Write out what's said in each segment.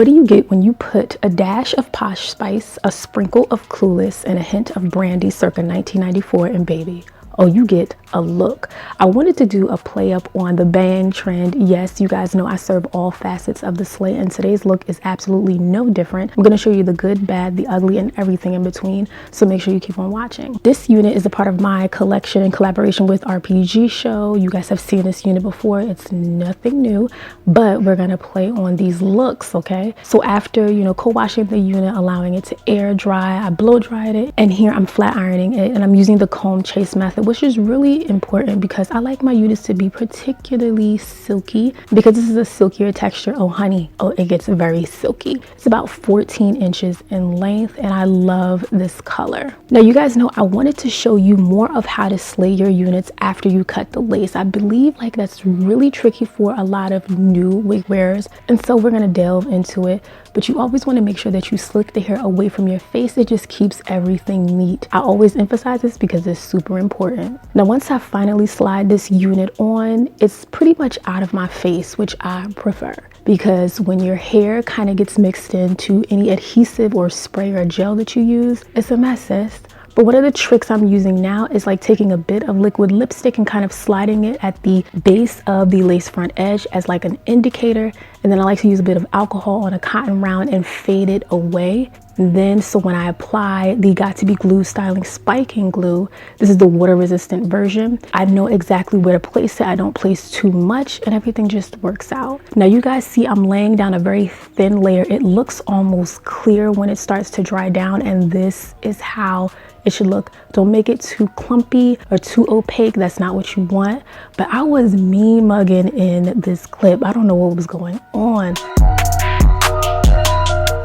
What do you get when you put a dash of Posh Spice, a sprinkle of Clueless, and a hint of Brandy circa 1994 in Baby? Oh, you get a look. I wanted to do a play up on the bang trend. Yes, you guys know I serve all facets of the slay, and today's look is absolutely no different. I'm going to show you the good, bad, the ugly, and everything in between, so make sure you keep on watching. This unit is a part of my collection in collaboration with RPG Show. You guys have seen this unit before. It's nothing new, but we're going to play on these looks, okay? So after, co-washing the unit, allowing it to air dry, I blow dried it, and here I'm flat ironing it, and I'm using the comb chase method, which is really important because I like my units to be particularly silky because this is a silkier texture. Oh honey, oh, it gets very silky. It's about 14 inches in length, and I love this color. Now you guys know I wanted to show you more of how to slay your units after you cut the lace. I believe like that's really tricky for a lot of new wig wearers, and so we're gonna delve into it. But you always want to make sure that you slick the hair away from your face. It just keeps everything neat. I always emphasize this because it's super important. Now, once I finally slide this unit on, it's pretty much out of my face, which I prefer, because when your hair kind of gets mixed into any adhesive or spray or gel that you use, it's a mess, sis. But one of the tricks I'm using now is like taking a bit of liquid lipstick and kind of sliding it at the base of the lace front edge as like an indicator. And then I like to use a bit of alcohol on a cotton round and fade it away. And then, so when I apply the Got To Be Glue Styling Spiking Glue, this is the water resistant version, I know exactly where to place it. I don't place too much and everything just works out. Now you guys see I'm laying down a very thin layer. It looks almost clear when it starts to dry down, and this is how it should look. Don't make it too clumpy or too opaque. That's not what you want. But I was mean mugging in this clip. I don't know what was going on.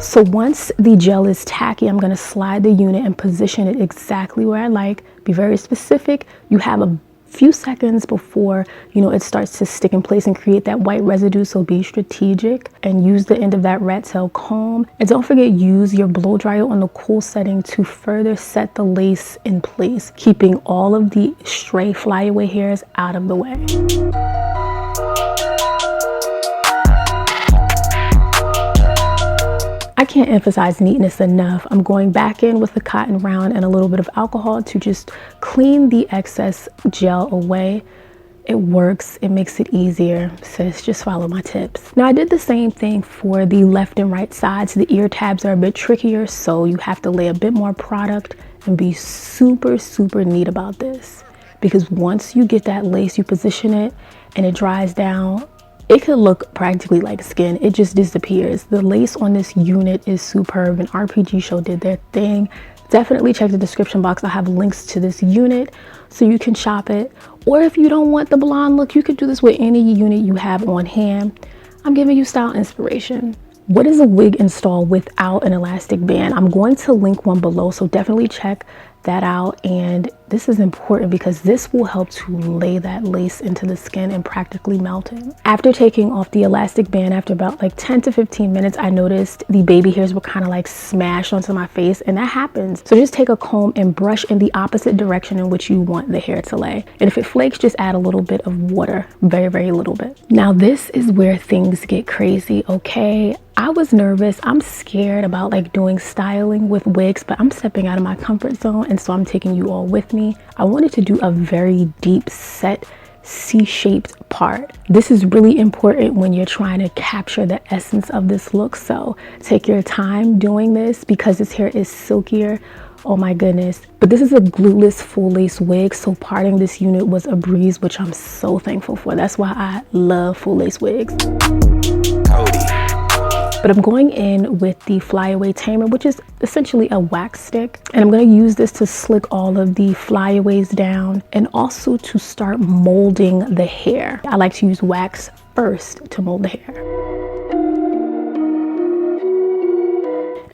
So once the gel is tacky, I'm gonna slide the unit and position it exactly where I like. Be very specific. You have a few seconds before it starts to stick in place and create that white residue, so be strategic and use the end of that rat tail comb. And don't forget, use your blow dryer on the cool setting to further set the lace in place, keeping all of the stray flyaway hairs out of the way. I can't emphasize neatness enough. I'm going back in with a cotton round and a little bit of alcohol to just clean the excess gel away. It works, it makes it easier. Sis, just follow my tips. Now I did the same thing for the left and right sides. The ear tabs are a bit trickier, so you have to lay a bit more product and be super, super neat about this. Because once you get that lace, you position it and it dries down, it could look practically like skin. It just disappears. The lace on this unit is superb, and RPG Show did their thing. Definitely check the description box. I have links to this unit so you can shop it. Or if you don't want the blonde look, you could do this with any unit you have on hand. I'm giving you style inspiration. What is a wig install without an elastic band? I'm going to link one below, so definitely check that out. And this is important because this will help to lay that lace into the skin and practically melt it. After taking off the elastic band, after about like 10 to 15 minutes, I noticed the baby hairs were kind of like smashed onto my face, and that happens. So just take a comb and brush in the opposite direction in which you want the hair to lay. And if it flakes, just add a little bit of water, very, very little bit. Now this is where things get crazy, okay? I was nervous. I'm scared about like doing styling with wigs, but I'm stepping out of my comfort zone, and so I'm taking you all with me. I wanted to do a very deep set C-shaped part. This is really important when you're trying to capture the essence of this look, so take your time doing this because this hair is silkier. Oh my goodness. But this is a glueless full lace wig, so parting this unit was a breeze, which I'm so thankful for. That's why I love full lace wigs. But I'm going in with the flyaway tamer, which is essentially a wax stick. And I'm going to use this to slick all of the flyaways down and also to start molding the hair. I like to use wax first to mold the hair.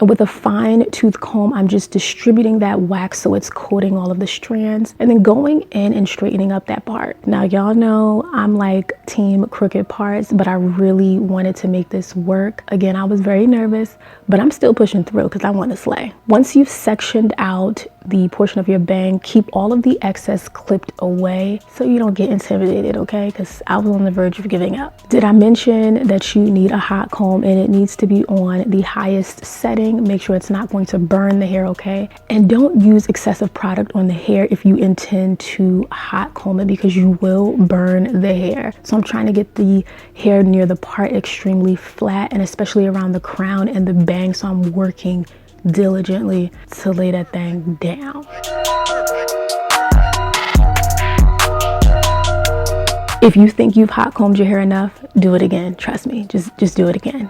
And with a fine tooth comb, I'm just distributing that wax so it's coating all of the strands and then going in and straightening up that part. Now, y'all know I'm like team crooked parts, but I really wanted to make this work. Again, I was very nervous, but I'm still pushing through because I want to slay. Once you've sectioned out the portion of your bang, keep all of the excess clipped away so you don't get intimidated, okay? Because I was on the verge of giving up. Did I mention that you need a hot comb and it needs to be on the highest setting? Make sure it's not going to burn the hair, okay? And don't use excessive product on the hair if you intend to hot comb it, because you will burn the hair. So I'm trying to get the hair near the part extremely flat, and especially around the crown and the bang, so I'm working diligently to lay that thing down. If you think you've hot combed your hair enough, do it again. Trust me, just do it again.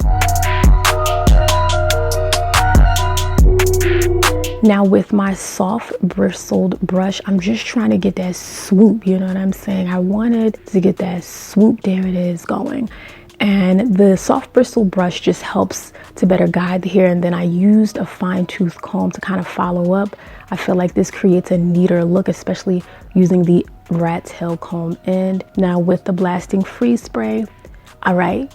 Now with my soft bristled brush, I'm just trying to get that swoop, you know what I'm saying? I wanted to get that swoop, there it is, going. And the soft bristle brush just helps to better guide the hair. And then I used a fine tooth comb to kind of follow up. I feel like this creates a neater look, especially using the rat tail comb end. Now with the blasting freeze spray, all right,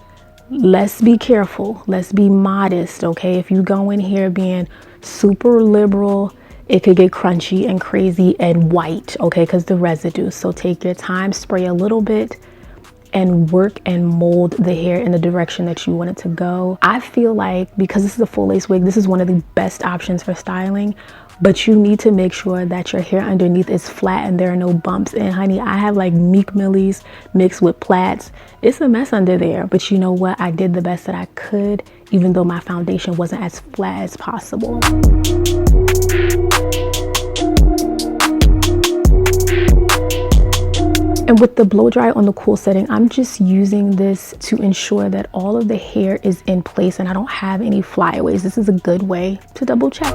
let's be careful. Let's be modest, okay? If you go in here being super liberal, it could get crunchy and crazy and white, okay? Because the residue. So take your time, spray a little bit, and work and mold the hair in the direction that you want it to go. I feel like because this is a full lace wig, this is one of the best options for styling, but you need to make sure that your hair underneath is flat and there are no bumps. And honey, I have like Meek Millies mixed with plaits. It's a mess under there, but you know what? I did the best that I could, even though my foundation wasn't as flat as possible. And with the blow dry on the cool setting, I'm just using this to ensure that all of the hair is in place and I don't have any flyaways. This is a good way to double check.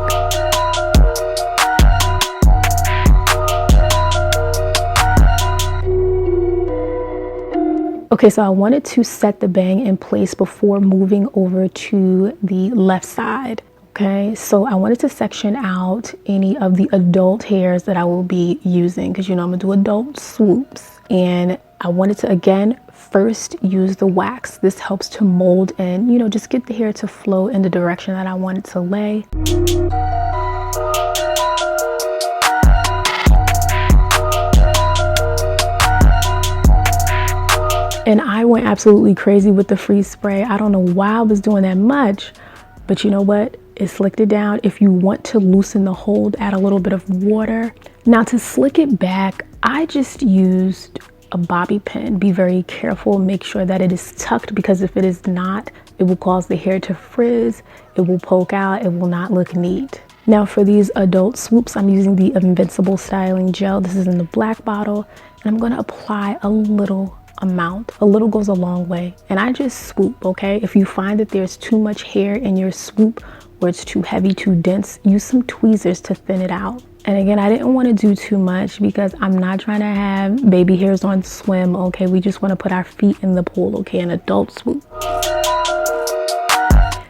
Okay, so I wanted to set the bang in place before moving over to the left side. Okay, so I wanted to section out any of the adult hairs that I will be using, because you know I'm gonna do adult swoops. And I wanted to, again, first use the wax. This helps to mold and, you know, just get the hair to flow in the direction that I want it to lay. And I went absolutely crazy with the freeze spray. I don't know why I was doing that much, but you know what? It slicked it down. If you want to loosen the hold, add a little bit of water. Now to slick it back, I just used a bobby pin. Be very careful, make sure that it is tucked, because if it is not, it will cause the hair to frizz, it will poke out, it will not look neat. Now for these adult swoops, I'm using the Invincible Styling Gel. This is in the black bottle, and I'm gonna apply a little amount. A little goes a long way, and I just swoop, okay? If you find that there's too much hair in your swoop, or it's too heavy, too dense, use some tweezers to thin it out. And again, I didn't want to do too much because I'm not trying to have baby hairs on swim, okay? We just want to put our feet in the pool, okay? An adult swoop.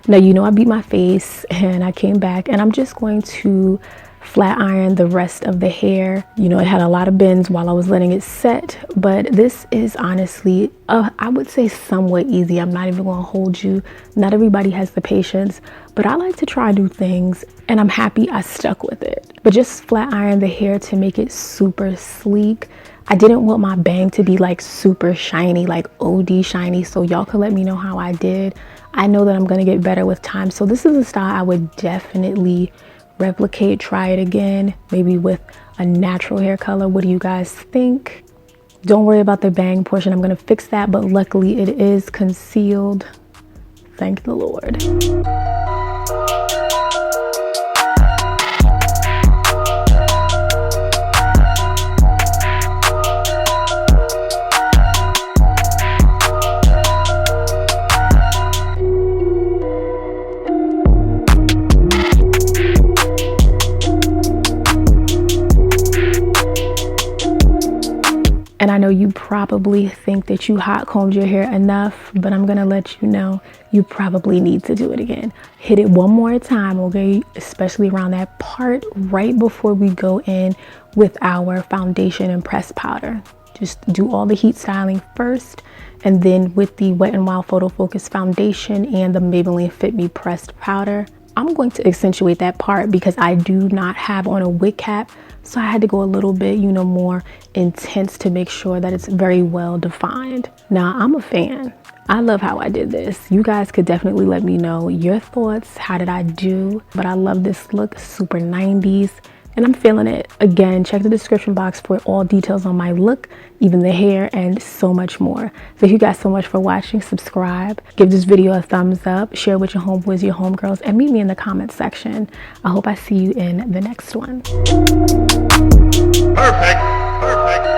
Now, you know I beat my face and I came back, and I'm just going to flat iron the rest of the hair. You know, it had a lot of bends while I was letting it set, but this is honestly, I would say somewhat easy. I'm not even gonna hold you. Not everybody has the patience, but I like to try new things, and I'm happy I stuck with it. But just flat iron the hair to make it super sleek. I didn't want my bang to be like super shiny, like OD shiny, so y'all could let me know how I did. I know that I'm gonna get better with time, so this is a style I would definitely replicate, try it again, maybe with a natural hair color. What do you guys think? Don't worry about the bang portion. I'm going to fix that, but luckily it is concealed. Thank the Lord. And I know you probably think that you hot combed your hair enough, but I'm gonna let you know you probably need to do it again. Hit it one more time, okay? Especially around that part right before we go in with our foundation and press powder. Just do all the heat styling first, and then with the Wet n Wild Photo Focus foundation and the Maybelline Fit Me pressed powder, I'm going to accentuate that part because I do not have on a wig cap. So I had to go a little bit, you know, more intense to make sure that it's very well defined. Now, I'm a fan. I love how I did this. You guys could definitely let me know your thoughts. How did I do? But I love this look, super 90s, and I'm feeling it. Again, check the description box for all details on my look, even the hair, and so much more. Thank you guys so much for watching. Subscribe, give this video a thumbs up, share with your homeboys, your homegirls, and meet me in the comment section. I hope I see you in the next one. Perfect. Perfect.